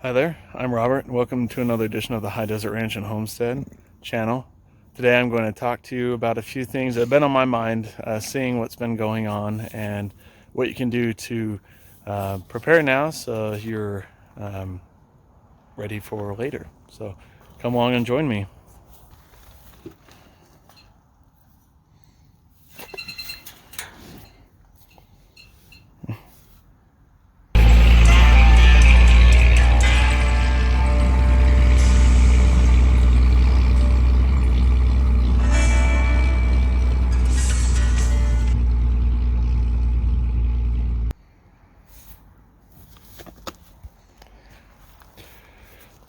Hi there, I'm Robert, and welcome to another edition of the High Desert Ranch and Homestead channel. Today I'm going to talk to you about a few things that have been on my mind, seeing what's been going on and what you can do to prepare now so you're ready for later. So come along and join me.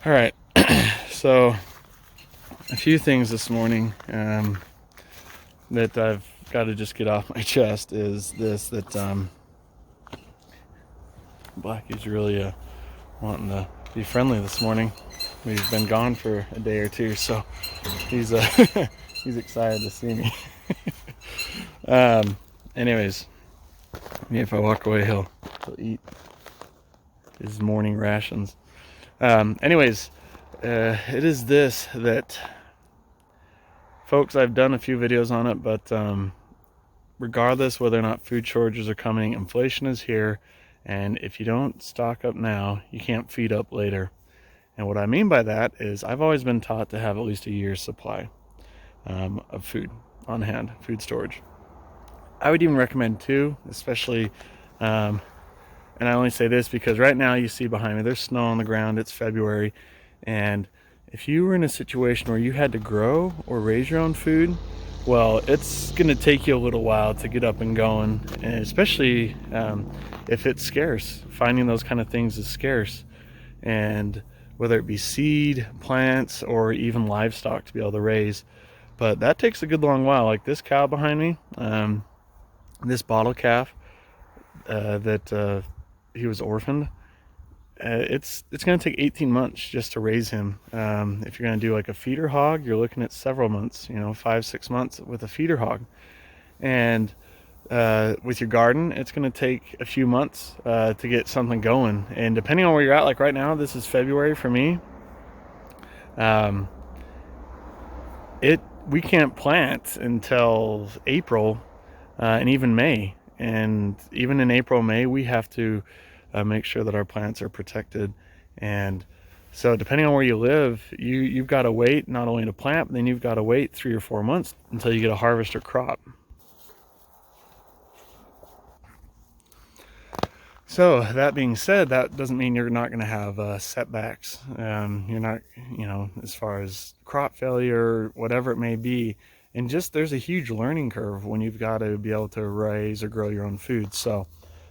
All right, so a few things this morning that I've got to just get off my chest is this, that Blackie's really wanting to be friendly this morning. We've been gone for a day or two, so he's he's excited to see me. Anyways, maybe if I walk away, he'll eat his morning rations. Anyways, it is this that, folks, I've done a few videos on it, but regardless whether or not food shortages are coming, inflation is here, and if you don't stock up now, you can't feed up later. And what I mean by that is I've always been taught to have at least a year's supply of food on hand, food storage. I would even recommend two, especially, and I only say this because right now you see behind me, there's snow on the ground, it's February, and if you were in a situation where you had to grow or raise your own food, well, it's going to take you a little while to get up and going, and especially if it's scarce. Finding those kind of things is scarce, and whether it be seed, plants, or even livestock to be able to raise. But that takes a good long while. Like this cow behind me, this bottle calf that he was orphaned, it's going to take 18 months just to raise him. If you're going to do like a feeder hog, you're looking at several months, 5-6 months with a feeder hog. And with your garden, it's going to take a few months to get something going. And depending on where you're at, like right now, this is February for me. We can't plant until April and even May. And even in April, May, we have to make sure that our plants are protected. And so depending on where you live, you've got to wait not only to plant, but then you've got to wait 3 or 4 months until you get a harvest or crop. So that being said, that doesn't mean you're not going to have setbacks. You're not, as far as crop failure, whatever it may be. And just there's a huge learning curve when you've got to be able to raise or grow your own food. So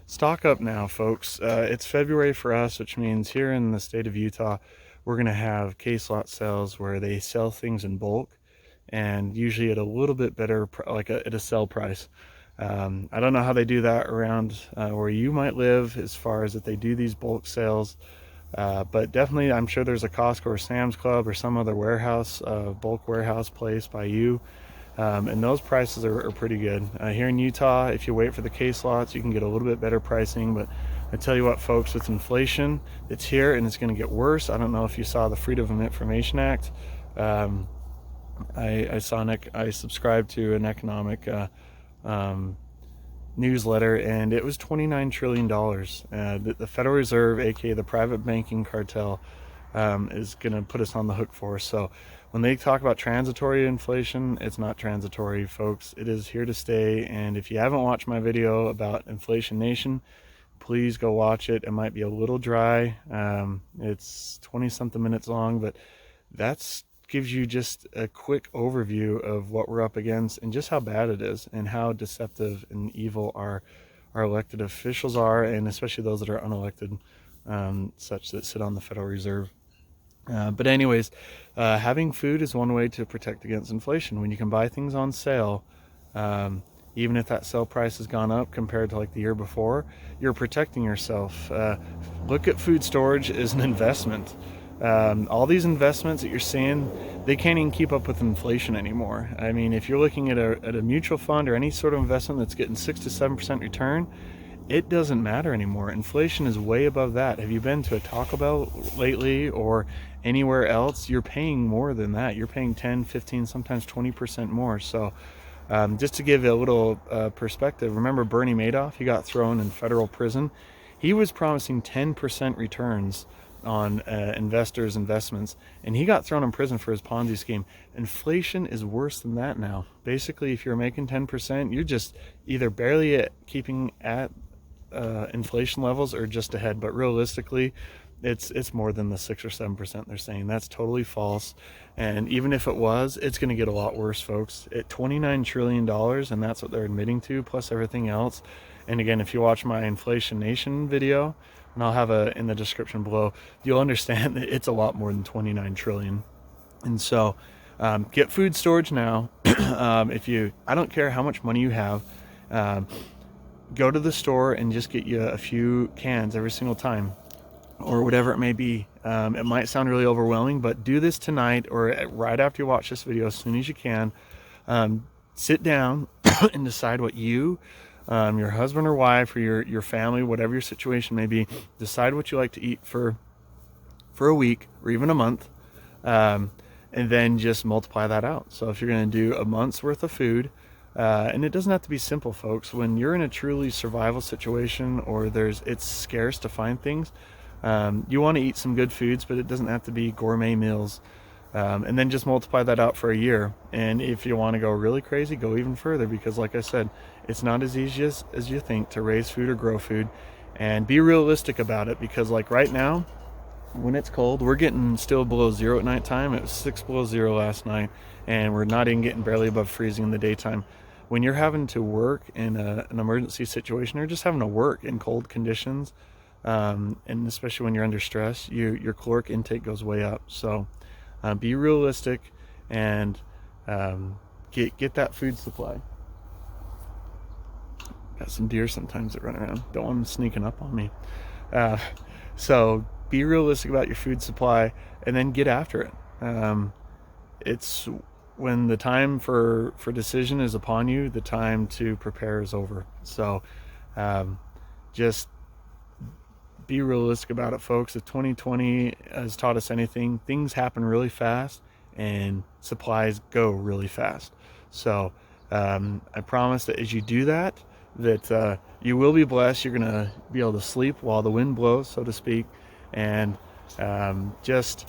stock up now, folks. It's February for us, which means here in the state of Utah, we're going to have case lot sales where they sell things in bulk, and usually at a little bit better, at a sell price. I don't know how they do that around where you might live, as far as that they do these bulk sales, but definitely I'm sure there's a Costco or Sam's Club or some other warehouse, bulk warehouse place by you, and those prices are pretty good. Here in Utah, if you wait for the case lots, you can get a little bit better pricing, but I tell you what, folks, with inflation, it's here and it's going to get worse. I don't know if you saw the Freedom of Information Act. I subscribed to an economic newsletter, and it was $29 trillion. The Federal Reserve, aka the private banking cartel, is going to put us on the hook for. So when they talk about transitory inflation, it's not transitory, folks. It is here to stay. And if you haven't watched my video about Inflation Nation, please go watch it. It might be a little dry. It's 20 something minutes long, but that's gives you just a quick overview of what we're up against and just how bad it is and how deceptive and evil our elected officials are, and especially those that are unelected, such that sit on the Federal Reserve. But anyways, having food is one way to protect against inflation. When you can buy things on sale, even if that sale price has gone up compared to like the year before, you're protecting yourself. Look at food storage as an investment. All these investments that you're seeing, they can't even keep up with inflation anymore. I mean, if you're looking at a mutual fund or any sort of investment that's getting 6 to 7% return, it doesn't matter anymore. Inflation is way above that. Have you been to a Taco Bell lately or anywhere else? You're paying more than that. You're paying 10, 15, sometimes 20% more. So just to give a little perspective, remember Bernie Madoff? He got thrown in federal prison. He was promising 10% returns on investors' investments, and he got thrown in prison for his Ponzi scheme. Inflation is worse than that now. Basically, if you're making 10%, you're just either barely at keeping at inflation levels or just ahead. But realistically, it's more than the 6 or 7% they're saying. That's totally false. And even if it was, it's going to get a lot worse, folks. At $29 trillion, and that's what they're admitting to, plus everything else. And again, if you watch my Inflation Nation video, and I'll have a in the description below, you'll understand that it's a lot more than 29 trillion. And so get food storage now. I don't care how much money you have, go to the store and just get you a few cans every single time, or whatever it may be. It might sound really overwhelming, but do this tonight or right after you watch this video, as soon as you can. Sit down and decide what you, your husband or wife, or your family, whatever your situation may be, decide what you like to eat for a week or even a month, and then just multiply that out. So if you're going to do a month's worth of food, and it doesn't have to be simple, folks. When you're in a truly survival situation, or it's scarce to find things, you want to eat some good foods, but it doesn't have to be gourmet meals. And then just multiply that out for a year. And if you want to go really crazy, go even further, because like I said, it's not as easy as you think to raise food or grow food. And be realistic about it, because like right now, when it's cold, we're getting still below zero at nighttime. It was 6 below zero last night, and we're not even getting barely above freezing in the daytime. When you're having to work in an emergency situation, or just having to work in cold conditions, and especially when you're under stress, your caloric intake goes way up. So be realistic and get that food supply. Got some deer sometimes that run around. Don't want them sneaking up on me. So be realistic about your food supply, and then get after it. It's when the time for decision is upon you, the time to prepare is over. So just be realistic about it, folks. If 2020 has taught us anything, things happen really fast and supplies go really fast. So I promise that as you do that, you will be blessed. You're gonna be able to sleep while the wind blows, so to speak. And just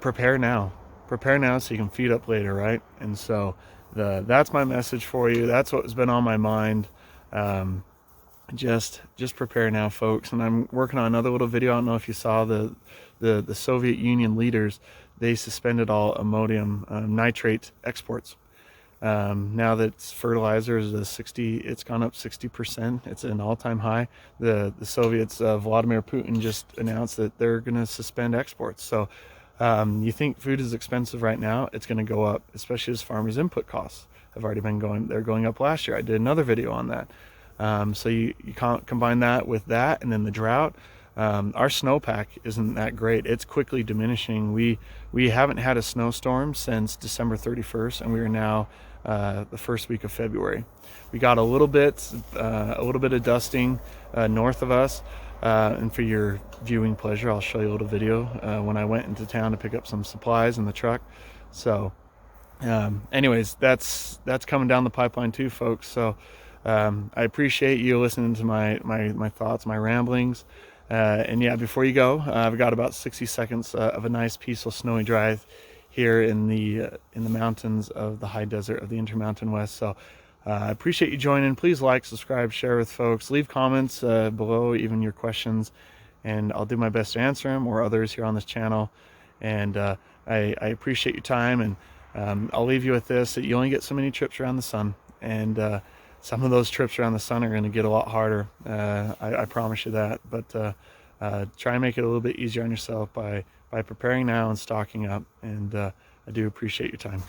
prepare now so you can feed up later, right? And so that's my message for you. That's what's been on my mind. Just prepare now, folks. And I'm working on another little video. I don't know if you saw the Soviet Union leaders. They suspended all ammonium nitrate exports. Now that fertilizer is it's gone up 60%. It's an all-time high. The Soviets, Vladimir Putin just announced that they're going to suspend exports. So you think food is expensive right now? It's going to go up, especially as farmers' input costs have already been they're going up last year. I did another video on that. So you can't combine that with that, and then the drought. Our snowpack isn't that great. It's quickly diminishing. We haven't had a snowstorm since December 31st, and we are now the first week of February. We got a little bit of dusting north of us, and for your viewing pleasure, I'll show you a little video when I went into town to pick up some supplies in the truck. So anyways, that's coming down the pipeline too, folks. So I appreciate you listening to my thoughts, my ramblings. And yeah, before you go, I've got about 60 seconds of a nice, peaceful, snowy drive here in the mountains of the high desert of the Intermountain West. So I appreciate you joining. Please like, subscribe, share with folks. Leave comments below, even your questions, and I'll do my best to answer them, or others here on this channel. And I appreciate your time, and I'll leave you with this, that you only get so many trips around the sun, and some of those trips around the sun are going to get a lot harder. I promise you that. But try and make it a little bit easier on yourself by preparing now and stocking up. And I do appreciate your time.